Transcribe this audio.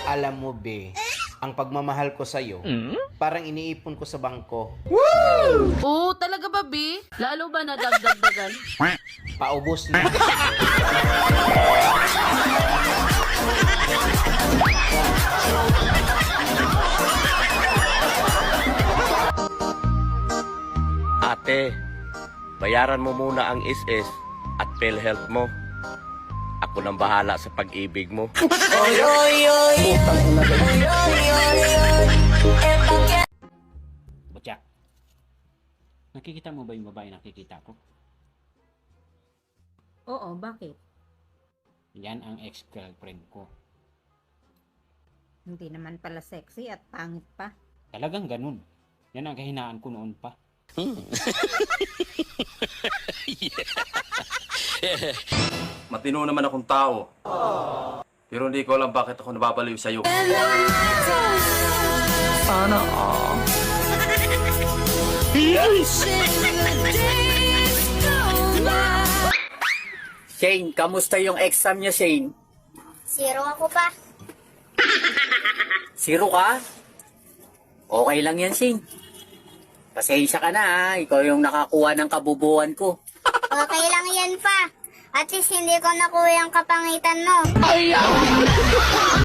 Alam mo, be, ang pagmamahal ko sa'yo, parang iniipon ko sa bangko. Oo, talaga ba, B? Lalo ba nadagdagdagan? Paubos na. Ate, bayaran mo muna ang SS at PhilHealth mo. Ako nang bahala sa pag-ibig mo. Butyak, nakikita mo ba yung babae nakikita ko? Oo, bakit? Yan ang ex-girlfriend ko. Hindi naman pala sexy at pangit pa. Talagang ganun. Yan ang kahinaan ko noon pa. Matino naman akong tao. Pero hindi ko alam bakit ako nababaliw sa'yo. Shane, kamusta yung exam niya, Shane? Zero ako pa. Zero ka? Okay lang yan, Shane. Pasensya ka na, ha? Ikaw yung nakakuha ng kabubuan ko. Okay lang yan pa. At least hindi ko nakuha yung kapangitan mo.